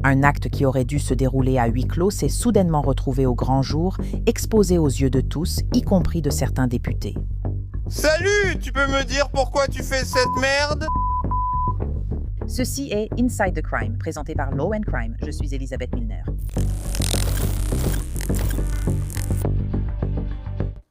Un acte qui aurait dû se dérouler à huis clos s'est soudainement retrouvé au grand jour, exposé aux yeux de tous, y compris de certains députés. Salut, tu peux me dire pourquoi tu fais cette merde? Ceci est Inside the Crime, présenté par Law and Crime. Je suis Elisabeth Milner.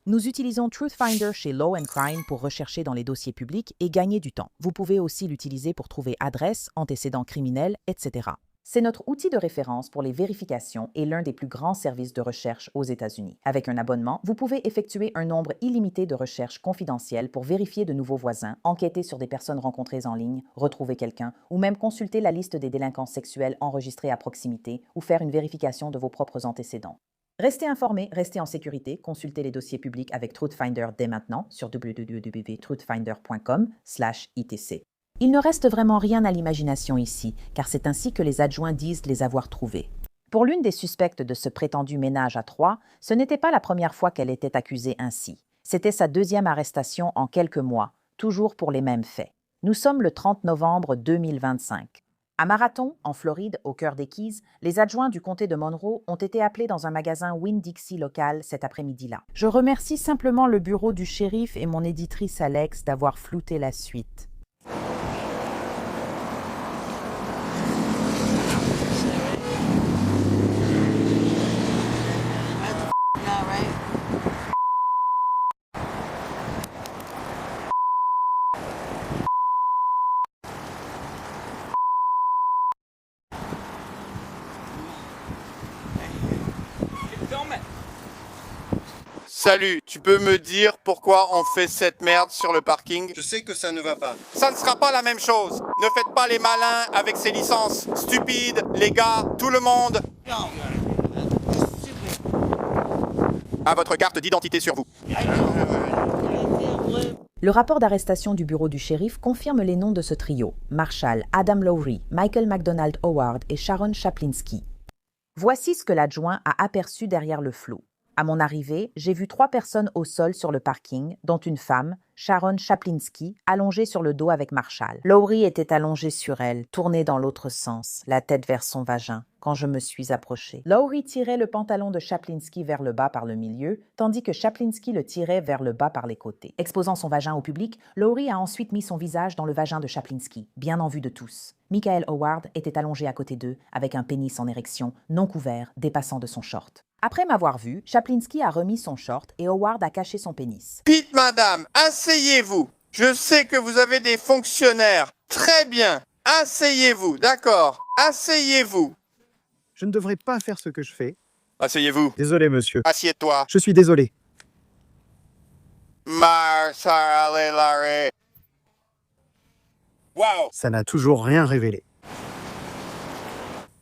Nous utilisons Truthfinder chez Law and Crime pour rechercher dans les dossiers publics et gagner du temps. Vous pouvez aussi l'utiliser pour trouver adresses, antécédents criminels, etc. C'est notre outil de référence pour les vérifications et l'un des plus grands services de recherche aux États-Unis. Avec un abonnement, vous pouvez effectuer un nombre illimité de recherches confidentielles pour vérifier de nouveaux voisins, enquêter sur des personnes rencontrées en ligne, retrouver quelqu'un, ou même consulter la liste des délinquants sexuels enregistrés à proximité ou faire une vérification de vos propres antécédents. Restez informés, restez en sécurité, consultez les dossiers publics avec Truthfinder dès maintenant sur www.truthfinder.com/itc. Il ne reste vraiment rien à l'imagination ici, car c'est ainsi que les adjoints disent les avoir trouvés. Pour l'une des suspectes de ce prétendu ménage à trois, ce n'était pas la première fois qu'elle était accusée ainsi. C'était sa deuxième arrestation en quelques mois, toujours pour les mêmes faits. Nous sommes le 30 novembre 2025. À Marathon, en Floride, au cœur des Keys, les adjoints du comté de Monroe ont été appelés dans un magasin Winn-Dixie local cet après-midi-là. Je remercie simplement le bureau du shérif et mon éditrice Alex d'avoir flouté la suite. Salut, tu peux me dire pourquoi on fait cette merde sur le parking? Je sais que ça ne va pas. Ça ne sera pas la même chose. Ne faites pas les malins avec ces licences. Stupides, les gars, tout le monde. À votre carte d'identité sur vous. Le rapport d'arrestation du bureau du shérif confirme les noms de ce trio: Marshall, Adam Lowry, Michael McDonald Howard et Sharon Chaplinsky. Voici ce que l'adjoint a aperçu derrière le flou. À mon arrivée, j'ai vu 3 personnes au sol sur le parking, dont une femme, Sharon Chaplinsky, allongée sur le dos avec Marshall. Lowry était allongé sur elle, tournée dans l'autre sens, la tête vers son vagin, quand je me suis approchée. Lowry tirait le pantalon de Chaplinsky vers le bas par le milieu, tandis que Chaplinsky le tirait vers le bas par les côtés. Exposant son vagin au public, Lowry a ensuite mis son visage dans le vagin de Chaplinsky, bien en vue de tous. Michael Howard était allongé à côté d'eux, avec un pénis en érection, non couvert, dépassant de son short. Après m'avoir vu, Chaplinsky a remis son short et Howard a caché son pénis. Pete, madame, asseyez-vous. Je sais que vous avez des fonctionnaires. Très bien. Asseyez-vous, d'accord. Asseyez-vous. Je ne devrais pas faire ce que je fais. Asseyez-vous. Désolé, monsieur. Assieds-toi. Je suis désolé. Marshall. Wow. Ça n'a toujours rien révélé.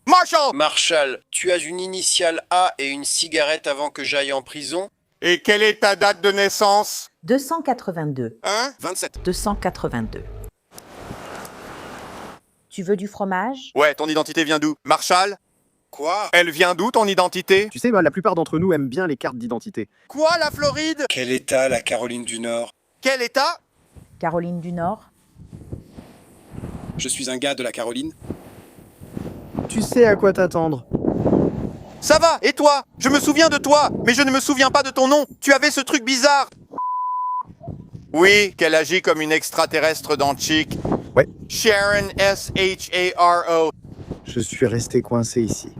Marshall! Marshall, tu as une initiale A et une cigarette avant que j'aille en prison? Et quelle est ta date de naissance? 282. Hein? 27. 282. Tu veux du fromage? Ouais, ton identité vient d'où? Marshall? Quoi? Elle vient d'où, ton identité? Tu sais, la plupart d'entre nous aiment bien les cartes d'identité. Quoi, la Floride? Quel état, la Caroline du Nord? Quel état? Caroline du Nord? Je suis un gars de la Caroline. Tu sais à quoi t'attendre. Ça va, et toi? Je me souviens de toi, mais je ne me souviens pas de ton nom. Tu avais ce truc bizarre. Oui, qu'elle agit comme une extraterrestre dans Chic. Ouais. Sharon S-H-A-R-O. Je suis resté coincé ici.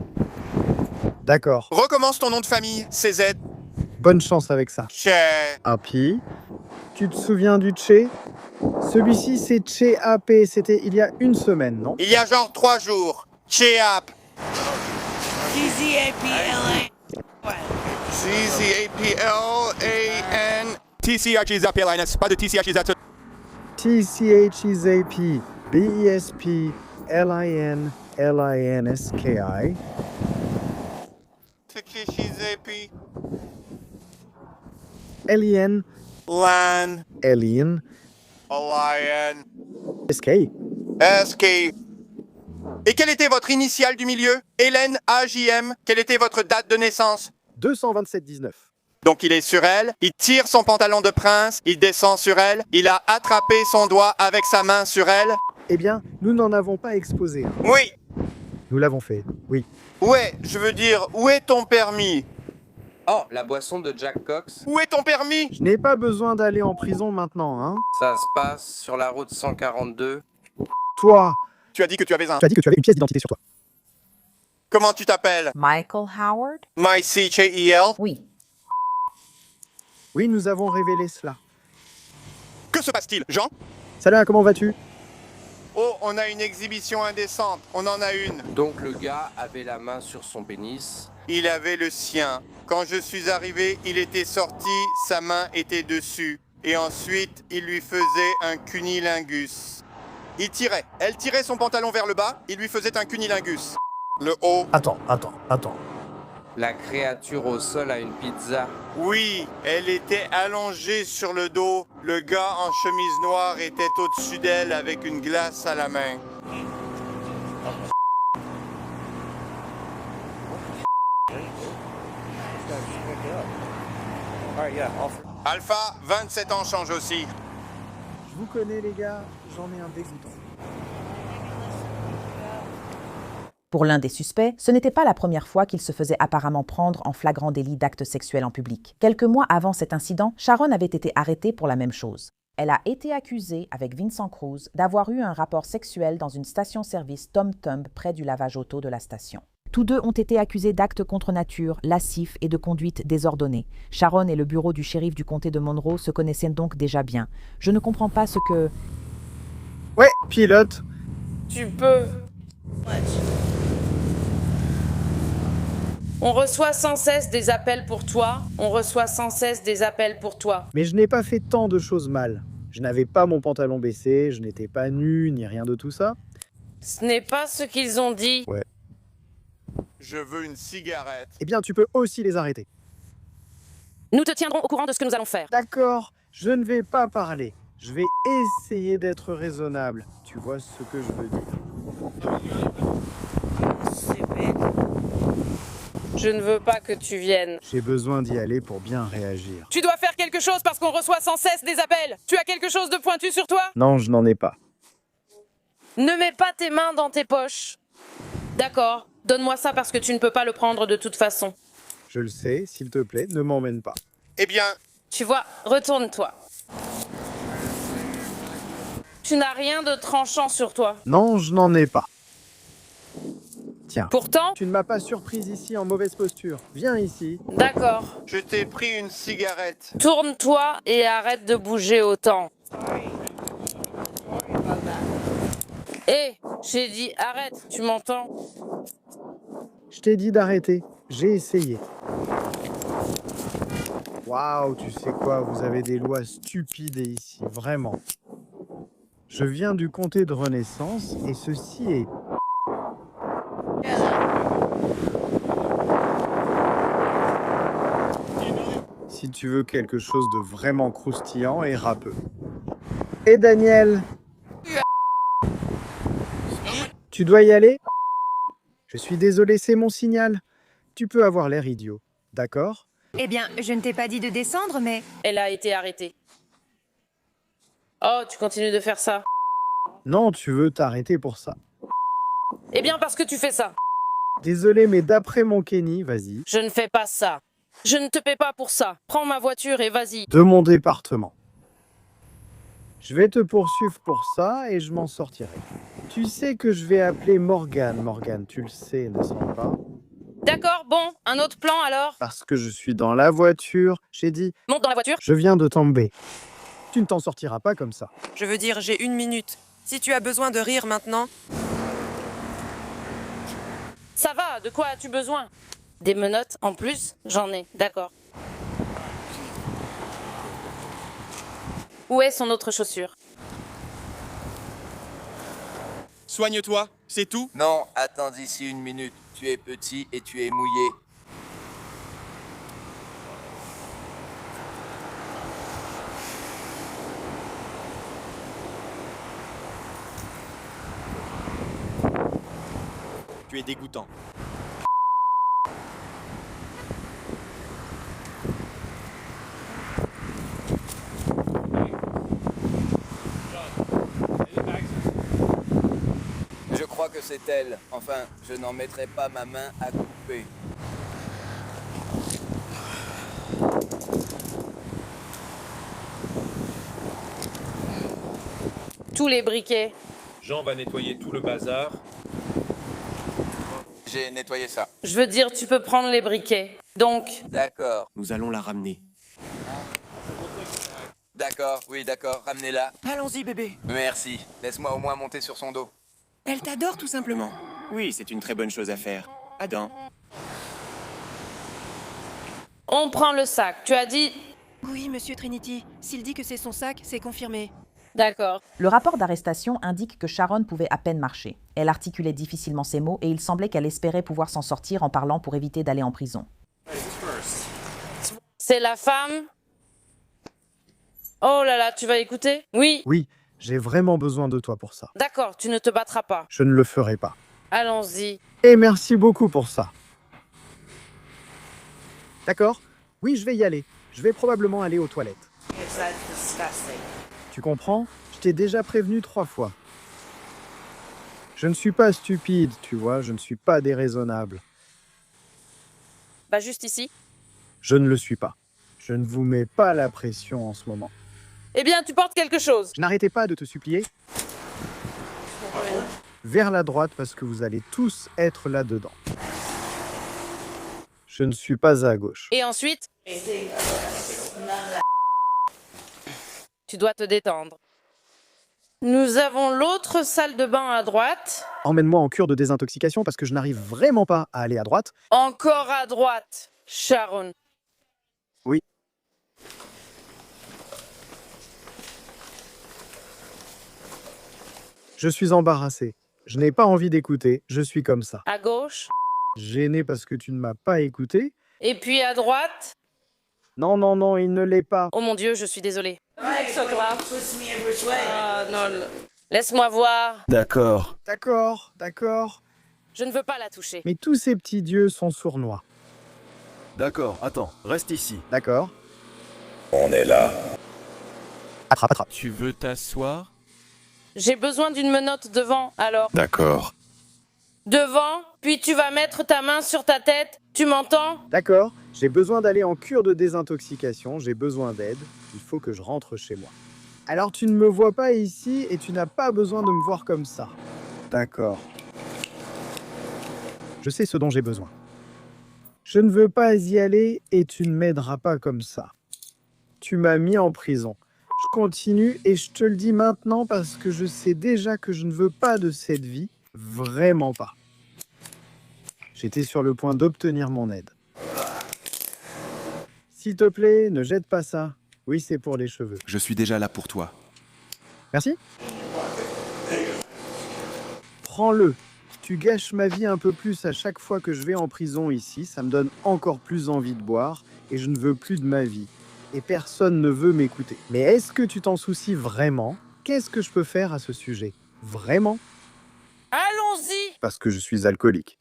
D'accord. Recommence ton nom de famille, CZ. Bonne chance avec ça. Che. Happy. Tu te souviens du Che? Celui-ci, c'est Che AP. C'était il y a une semaine, non? Il y a genre 3 jours. Cheap. C-Z-A-P-L-A-N. T-C-H-E-Z-A-P-L-I-N-S. Pas de T-C-H-E-Z-A-P. T-C-H-E-Z-A-P. B-E-S-P-L-I-N-L-I-N-S-K-I. T-C-H-E-Z-A-P. L-I-N. Lan. Alien. L-I-N. S-K. S-K. Et quelle était votre initiale du milieu? Hélène A-J-M. Quelle était votre date de naissance? 227-19. Donc il est sur elle, il tire son pantalon de prince, il descend sur elle, il a attrapé son doigt avec sa main sur elle. Eh bien, nous n'en avons pas exposé. Oui. Nous l'avons fait, oui. Ouais, je veux dire, où est ton permis? Oh, la boisson de Jack Cox. Où est ton permis? Je n'ai pas besoin d'aller en prison maintenant, hein. Ça se passe sur la route 142. Toi, Tu as dit que tu avais un... tu as dit que tu avais une pièce d'identité sur toi. Comment tu t'appelles? Michael Howard? MyCHEL? Oui. Oui, nous avons révélé cela. Que se passe-t-il, Jean? Salut, comment vas-tu? Oh, on a une exhibition indécente. On en a une. Donc le gars avait la main sur son pénis. Il avait le sien. Quand je suis arrivé, il était sorti, sa main était dessus. Et ensuite, il lui faisait un cunilingus. Il tirait. Elle tirait son pantalon vers le bas, il lui faisait un cunilingus. Le haut. Attends. La créature au sol a une pizza. Oui, elle était allongée sur le dos. Le gars en chemise noire était au-dessus d'elle avec une glace à la main. Alpha, 27 ans change aussi. Je vous connais, les gars, j'en ai un dégoûtant. Pour l'un des suspects, ce n'était pas la première fois qu'il se faisait apparemment prendre en flagrant délit d'actes sexuels en public. Quelques mois avant cet incident, Sharon avait été arrêtée pour la même chose. Elle a été accusée, avec Vincent Cruz, d'avoir eu un rapport sexuel dans une station-service Tom Thumb près du lavage auto de la station. Tous deux ont été accusés d'actes contre nature, lascifs et de conduite désordonnée. Sharon et le bureau du shérif du comté de Monroe se connaissaient donc déjà bien. Je ne comprends pas ce que... Ouais, pilote. Tu peux. On reçoit sans cesse des appels pour toi. On reçoit sans cesse des appels pour toi. Mais je n'ai pas fait tant de choses mal. Je n'avais pas mon pantalon baissé, je n'étais pas nu, ni rien de tout ça. Ce n'est pas ce qu'ils ont dit. Ouais. Je veux une cigarette. Eh bien, tu peux aussi les arrêter. Nous te tiendrons au courant de ce que nous allons faire. D'accord, je ne vais pas parler. Je vais essayer d'être raisonnable. Tu vois ce que je veux dire. C'est bête. Je ne veux pas que tu viennes. J'ai besoin d'y aller pour bien réagir. Tu dois faire quelque chose parce qu'on reçoit sans cesse des appels. Tu as quelque chose de pointu sur toi? Non, je n'en ai pas. Ne mets pas tes mains dans tes poches. D'accord, donne-moi ça parce que tu ne peux pas le prendre de toute façon. Je le sais, s'il te plaît, ne m'emmène pas. Eh bien, Tu vois, retourne-toi. Tu n'as rien de tranchant sur toi. Non, je n'en ai pas. Tiens, Pourtant, tu ne m'as pas surprise ici en mauvaise posture. Viens ici. d'accord. je t'ai pris une cigarette. Tourne-toi et arrête de bouger autant. Hé, j'ai dit arrête, tu m'entends? Je t'ai dit d'arrêter. J'ai essayé. Waouh, tu sais quoi, vous avez des lois stupides ici, vraiment. Je viens du comté de Renaissance et ceci est... Si tu veux quelque chose de vraiment croustillant et râpeux. Et Daniel? Tu dois y aller? Je suis désolé, c'est mon signal. Tu peux avoir l'air idiot, d'accord? Eh bien, je ne t'ai pas dit de descendre, mais... Elle a été arrêtée. Oh, tu continues de faire ça. Non, tu veux t'arrêter pour ça. Eh bien, parce que tu fais ça. Désolé, mais d'après mon Kenny, vas-y. Je ne fais pas ça. Je ne te paie pas pour ça. Prends ma voiture et vas-y. De mon département. Je vais te poursuivre pour ça et je m'en sortirai. Tu sais que je vais appeler Morgan. Morgan, tu le sais, n'est-ce pas? D'accord, bon, un autre plan alors? Parce que je suis dans la voiture, j'ai dit, Monte dans la voiture. je viens de tomber. Tu ne t'en sortiras pas comme ça. Je veux dire, j'ai 1 minute. Si tu as besoin de rire maintenant... Ça va, de quoi as-tu besoin? Des menottes en plus? J'en ai, d'accord. Où est son autre chaussure? Soigne-toi, c'est tout? Non, attends d'ici 1 minute. Tu es petit et tu es mouillé. Tu es dégoûtant. Je crois que c'est elle. Enfin, je n'en mettrai pas ma main à couper. Tous les briquets. Jean va nettoyer tout le bazar. J'ai nettoyé ça. Je veux dire, tu peux prendre les briquets. Donc, D'accord. Nous allons la ramener. D'accord, oui, d'accord. Ramenez-la. Allons-y, bébé. Merci. Laisse-moi au moins monter sur son dos. Elle t'adore, tout simplement. Oui, c'est une très bonne chose à faire. Adam. on prend le sac. Tu as dit... Oui, monsieur Trinity. S'il dit que c'est son sac, c'est confirmé. D'accord. Le rapport d'arrestation indique que Sharon pouvait à peine marcher. Elle articulait difficilement ses mots et il semblait qu'elle espérait pouvoir s'en sortir en parlant pour éviter d'aller en prison. C'est la femme... Oh là là, tu vas écouter? Oui. Oui, j'ai vraiment besoin de toi pour ça. D'accord, tu ne te battras pas. Je ne le ferai pas. Allons-y. Et merci beaucoup pour ça. D'accord? Oui, je vais y aller. Je vais probablement aller aux toilettes. Tu comprends? Je t'ai déjà prévenu 3 fois. Je ne suis pas stupide, tu vois, je ne suis pas déraisonnable. Bah juste ici. Je ne le suis pas. Je ne vous mets pas la pression en ce moment. Eh bien, tu portes quelque chose. Je n'arrêtais pas de te supplier. Vers la droite parce que vous allez tous être là-dedans. Je ne suis pas à gauche. Et ensuite... Tu dois te détendre. Nous avons l'autre salle de bain à droite. Emmène-moi en cure de désintoxication parce que je n'arrive vraiment pas à aller à droite. Encore à droite, Sharon. Oui. Je suis embarrassé. Je n'ai pas envie d'écouter. Je suis comme ça. À gauche. Gêné parce que tu ne m'as pas écouté. Et puis à droite. Non, non, non, il ne l'est pas. Oh mon Dieu, je suis désolée. Non. Laisse-moi voir. D'accord. D'accord, d'accord. Je ne veux pas la toucher. Mais tous ces petits dieux sont sournois. D'accord, attends, reste ici. D'accord. On est là. Attrape, attrape. Tu veux t'asseoir? J'ai besoin d'une menotte devant, alors. D'accord. Devant, puis tu vas mettre ta main sur ta tête. Tu m'entends? D'accord. J'ai besoin d'aller en cure de désintoxication. J'ai besoin d'aide. Il faut que je rentre chez moi. Alors tu ne me vois pas ici et tu n'as pas besoin de me voir comme ça. D'accord. Je sais ce dont j'ai besoin. Je ne veux pas y aller et tu ne m'aideras pas comme ça. Tu m'as mis en prison. Je continue et je te le dis maintenant parce que je sais déjà que je ne veux pas de cette vie. Vraiment pas. J'étais sur le point d'obtenir mon aide. S'il te plaît, ne jette pas ça. Oui, c'est pour les cheveux. Je suis déjà là pour toi. Merci. Prends-le. Tu gâches ma vie un peu plus à chaque fois que je vais en prison ici. Ça me donne encore plus envie de boire et je ne veux plus de ma vie. Et personne ne veut m'écouter. Mais est-ce que tu t'en soucies vraiment? Qu'est-ce que je peux faire à ce sujet? Vraiment? Allons-y! Parce que je suis alcoolique.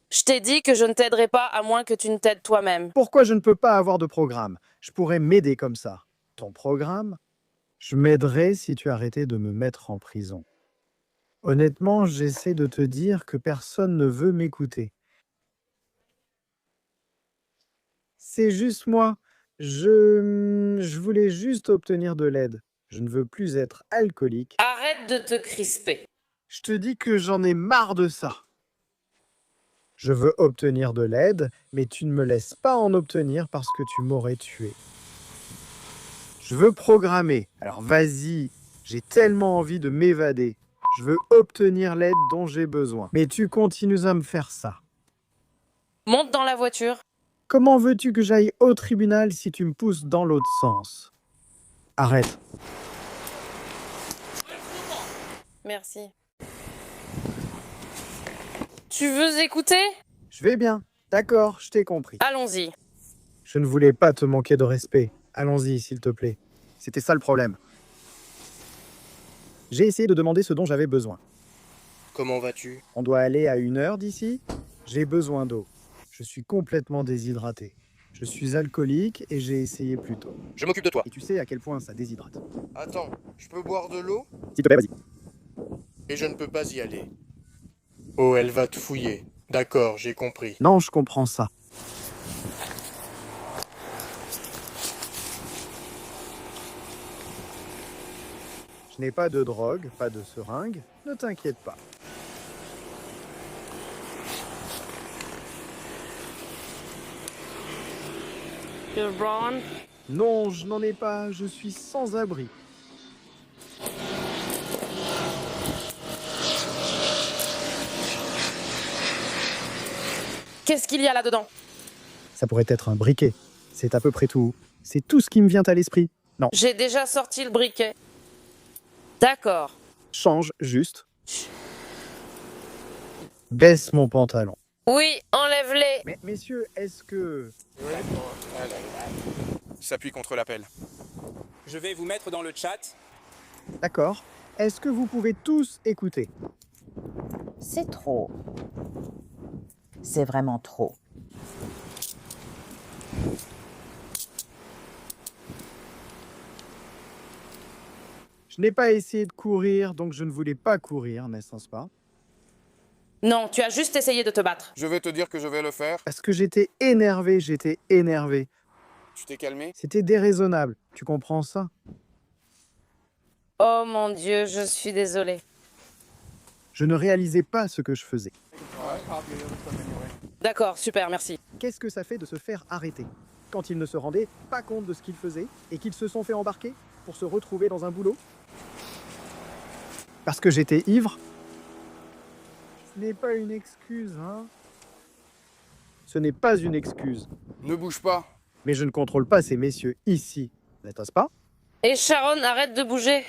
Je t'ai dit que je ne t'aiderai pas à moins que tu ne t'aides toi-même. Pourquoi je ne peux pas avoir de programme? Je pourrais m'aider comme ça. Ton programme? Je m'aiderais si tu arrêtais de me mettre en prison. Honnêtement, j'essaie de te dire que personne ne veut m'écouter. C'est juste moi. Je voulais juste obtenir de l'aide. Je ne veux plus être alcoolique. Arrête de te crisper. Je te dis que j'en ai marre de ça. Je veux obtenir de l'aide, mais tu ne me laisses pas en obtenir parce que tu m'aurais tué. Je veux programmer. Alors vas-y, j'ai tellement envie de m'évader. Je veux obtenir l'aide dont j'ai besoin. Mais tu continues à me faire ça. Monte dans la voiture. Comment veux-tu que j'aille au tribunal si tu me pousses dans l'autre sens? Arrête. Merci. Tu veux écouter? Je vais bien. D'accord, je t'ai compris. Allons-y. Je ne voulais pas te manquer de respect. Allons-y, s'il te plaît. C'était ça le problème. J'ai essayé de demander ce dont j'avais besoin. Comment vas-tu? On doit aller à 1 heure d'ici. J'ai besoin d'eau. Je suis complètement déshydraté. Je suis alcoolique et j'ai essayé plus tôt. Je m'occupe de toi. Et tu sais à quel point ça déshydrate. Attends, je peux boire de l'eau? S'il te plaît, vas-y. et je ne peux pas y aller. Oh, elle va te fouiller. D'accord, j'ai compris. Non, je comprends ça. Je n'ai pas de drogue, pas de seringue. Ne t'inquiète pas. Ron. Non, je n'en ai pas. Je suis sans abri. Qu'est-ce qu'il y a là-dedans? Ça pourrait être un briquet. C'est à peu près tout. C'est tout ce qui me vient à l'esprit. Non, J'ai déjà sorti le briquet. D'accord. change juste. Baisse mon pantalon. Oui, enlève-les. Mais messieurs, est-ce que... S'appuie contre l'appel. Je vais vous mettre dans le chat. D'accord. Est-ce que vous pouvez tous écouter? C'est trop. C'est vraiment trop. Je n'ai pas essayé de courir, donc je ne voulais pas courir, n'est-ce pas? Non, tu as juste essayé de te battre. Je vais te dire que je vais le faire. Parce que j'étais énervé. Tu t'es calmé? C'était déraisonnable. Tu comprends ça? Oh mon Dieu, je suis désolée. Je ne réalisais pas ce que je faisais. D'accord, super, merci. Qu'est-ce que ça fait de se faire arrêter quand ils ne se rendaient pas compte de ce qu'ils faisaient et qu'ils se sont fait embarquer pour se retrouver dans un boulot? Parce que j'étais ivre? Ce n'est pas une excuse, hein? Ce n'est pas une excuse. Ne bouge pas. Mais je ne contrôle pas ces messieurs ici, n'est-ce pas? Et Sharon, arrête de bouger.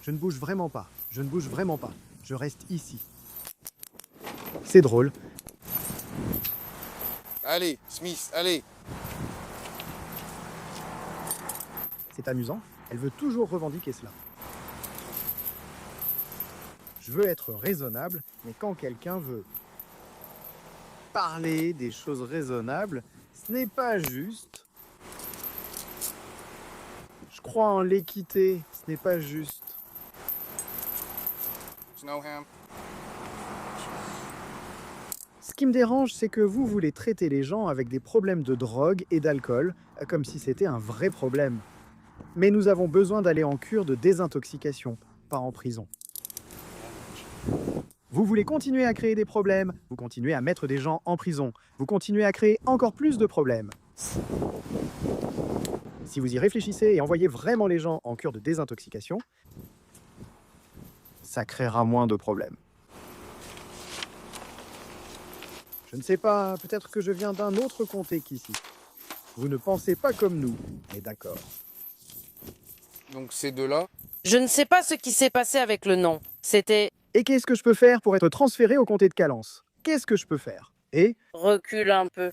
Je ne bouge vraiment pas. Je ne bouge vraiment pas. Je reste ici. C'est drôle. Allez, Smith, allez. C'est amusant. Elle veut toujours revendiquer cela. Je veux être raisonnable, mais quand quelqu'un veut parler des choses raisonnables, ce n'est pas juste. Je crois en l'équité, ce n'est pas juste. Snowham. Ce qui me dérange, c'est que vous voulez traiter les gens avec des problèmes de drogue et d'alcool, comme si c'était un vrai problème. Mais nous avons besoin d'aller en cure de désintoxication, pas en prison. Vous voulez continuer à créer des problèmes, vous continuez à mettre des gens en prison, vous continuez à créer encore plus de problèmes. Si vous y réfléchissez et envoyez vraiment les gens en cure de désintoxication, ça créera moins de problèmes. Je ne sais pas, peut-être que je viens d'un autre comté qu'ici. Vous ne pensez pas comme nous, mais d'accord. Donc ces deux-là? Je ne sais pas ce qui s'est passé avec le nom. C'était... Et qu'est-ce que je peux faire pour être transféré au comté de Calance? Qu'est-ce que je peux faire? Et Recule un peu.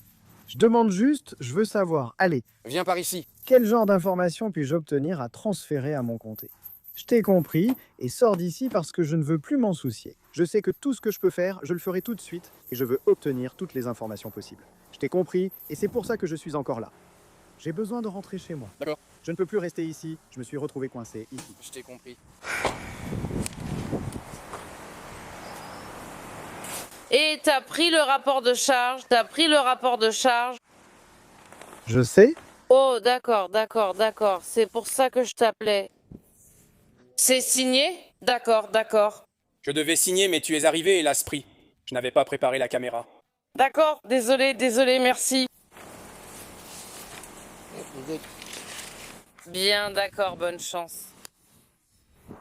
je demande juste, je veux savoir, allez, Viens par ici. quel genre d'informations puis-je obtenir à transférer à mon comté? Je t'ai compris et sors d'ici parce que je ne veux plus m'en soucier. Je sais que tout ce que je peux faire, je le ferai tout de suite et je veux obtenir toutes les informations possibles. Je t'ai compris et c'est pour ça que je suis encore là. J'ai besoin de rentrer chez moi. D'accord. Je ne peux plus rester ici, je me suis retrouvé coincé ici. Je t'ai compris. Et t'as pris le rapport de charge. Je sais, Oh, d'accord. C'est pour ça que je t'appelais. C'est signé? D'accord. Je devais signer, mais tu es arrivé et l'as pris. Je n'avais pas préparé la caméra. D'accord, désolé, merci. Bien, d'accord, bonne chance.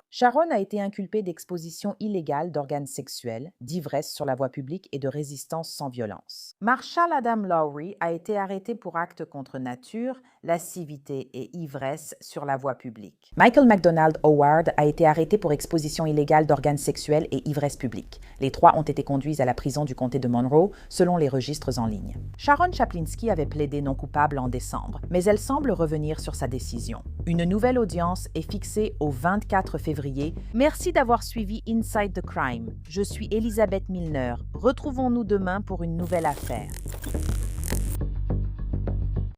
Sharon a été inculpée d'exposition illégale d'organes sexuels, d'ivresse sur la voie publique et de résistance sans violence. Marshall Adam Lowry a été arrêté pour actes contre nature, lascivité et ivresse sur la voie publique. Michael McDonald Howard a été arrêté pour exposition illégale d'organes sexuels et ivresse publique. Les trois ont été conduits à la prison du comté de Monroe, selon les registres en ligne. Sharon Chaplinsky avait plaidé non coupable en décembre, mais elle semble revenir sur sa décision. Une nouvelle audience est fixée au 24 février. Merci d'avoir suivi Inside the Crime. Je suis Elisabeth Milner. Retrouvons-nous demain pour une nouvelle affaire.